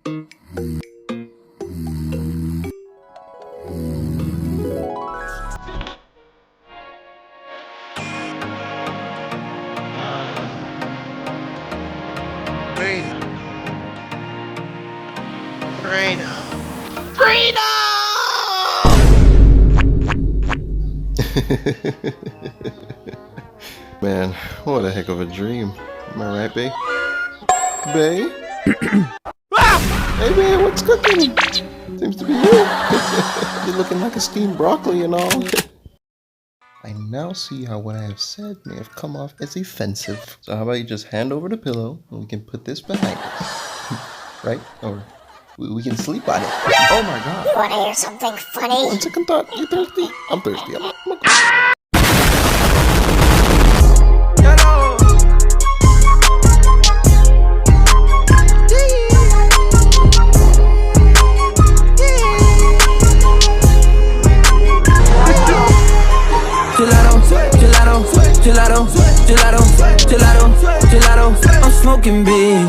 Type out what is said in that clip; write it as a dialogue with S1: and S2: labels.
S1: Man, what a heck of a dream. Am I right, Bay? Bay? Hey, man, what's cooking? Seems to be you. You're looking like a steamed broccoli and all. I now see how what I have said may have come off as offensive. So how about you just hand over the pillow and we can put this behind us? Right? Or we can sleep on it. Oh my god.
S2: You wanna hear something funny?
S1: One second thought. You thirsty? I'm thirsty. I'm
S3: Gelato, I'm smoking big.